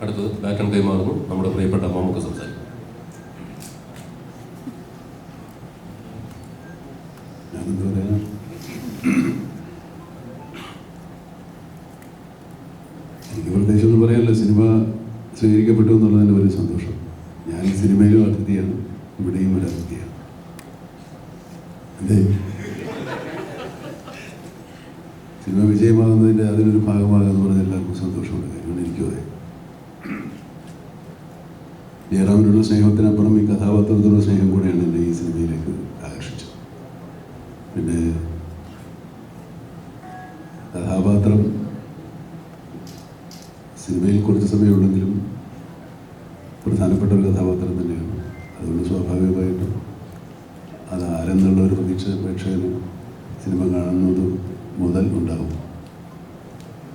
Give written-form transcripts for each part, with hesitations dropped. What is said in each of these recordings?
അടുത്തത് ബാറ്റൺ കൈമാറുന്നു നമ്മുടെ പ്രിയപ്പെട്ട മമ്മൂക്ക സംസാരിക്കും. ഞാനെന്താ പറയാ, എനിക്ക് പ്രത്യേകിച്ചൊന്നും പറയാനില്ല. സിനിമ സ്വീകരിക്കപ്പെട്ടു എന്നുള്ളതിൻ്റെ വലിയ സന്തോഷം. ഞാൻ ഈ സിനിമയിലും അതിഥിയാണ്, ഇവിടെയും ഒരു അതിഥിയാണ്. അതെ, സിനിമ വിജയമാകുന്നതിൻ്റെ അതിനൊരു ഭാഗമാകുക എന്ന് പറഞ്ഞാൽ എല്ലാവർക്കും സന്തോഷമുള്ള കാര്യമാണ്. എനിക്കും അതെ. ജയറാമിനുള്ള സ്നേഹത്തിനപ്പുറം ഈ കഥാപാത്രത്തിലുള്ള സ്നേഹം കൂടെയാണ് എന്നെ ഈ സിനിമയിലേക്ക് ആകർഷിച്ചത്. പിന്നെ കഥാപാത്രം സിനിമയിൽ കുറച്ച് സമയമുണ്ടെങ്കിലും പ്രധാനപ്പെട്ട ഒരു കഥാപാത്രം തന്നെയാണ്. അതുകൊണ്ട് സ്വാഭാവികമായിട്ടും അത് ആരെന്നുള്ള ഒരു പ്രതീക്ഷ പ്രേക്ഷകന് സിനിമ കാണുന്നത് മുതൽ ഉണ്ടാകും.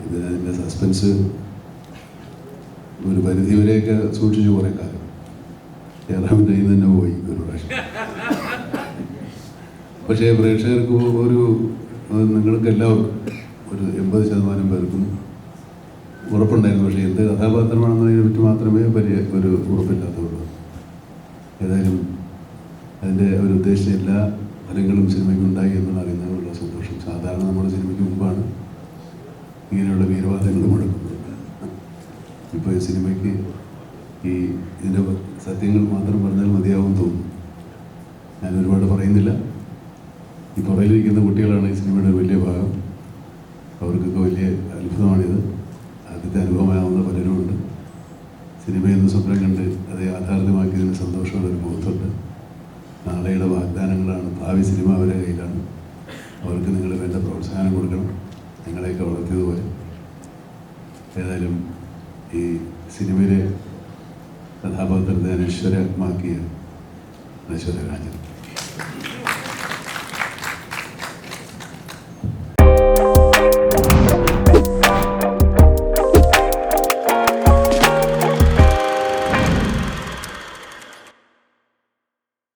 ഇതിൻ്റെ സസ്പെൻസ് ഒരു പരിധിവരെയൊക്കെ സൂക്ഷിച്ചു കുറേ കാലം. ജയറാമിൻ്റെ കയ്യിൽ തന്നെ പോയി ഒരു പ്രാവശ്യം. പക്ഷേ പ്രേക്ഷകർക്ക് ഒരു നിങ്ങൾക്ക് എല്ലാവർക്കും ഒരു 80% പേർക്കും ഉറപ്പുണ്ടായിരുന്നു. പക്ഷേ എന്ത് കഥാപാത്രമാണെന്നതിനെ പറ്റി മാത്രമേ ഒരു ഉറപ്പില്ലാത്തതുള്ളൂ. ഏതായാലും അതിൻ്റെ ഒരു ഉദ്ദേശിച്ച എല്ലാ ഫലങ്ങളും സിനിമയ്ക്കുണ്ടായി എന്ന് അറിയുന്നതിനുള്ള സന്തോഷം. സാധാരണ നമ്മുടെ സിനിമയ്ക്ക് മുമ്പാണ് ഇങ്ങനെയുള്ള വീരവാദങ്ങൾ മുടക്കുന്നത്. ഇപ്പോൾ ഈ സിനിമയ്ക്ക് ഇതിൻ്റെ സത്യങ്ങൾ മാത്രം പറഞ്ഞാൽ മതിയാവും തോന്നുന്നു. ഞാൻ ഒരുപാട് പറയുന്നില്ല. ഈ പുറയിലിരിക്കുന്ന കുട്ടികളാണ് ഈ സിനിമയുടെ വലിയ ഭാഗം. അവർക്കൊക്കെ വലിയ അത്ഭുതമാണിത്. ആദ്യത്തെ അനുഭവമാവുന്ന പലരുമുണ്ട്. സിനിമയെന്ന് സ്വപ്നം കണ്ട് അത് യാഥാർത്ഥ്യമാക്കിയതിന് സന്തോഷമുള്ളൊരു മുഖത്തുണ്ട്. നാളെയുടെ വാഗ്ദാനങ്ങളാണ്. ഭാവി സിനിമ അവരുടെ കയ്യിലാണ്. അവർക്ക് നിങ്ങൾ വേണ്ട പ്രോത്സാഹനം കൊടുക്കണം, നിങ്ങളെയൊക്കെ വളർത്തിയതുപോലെ. ഏതായാലും ഈ സിനിമയിലെ കഥാപാത്രത്തെ അനശ്വരമാക്കിയ അനശ്വര രാജൻ.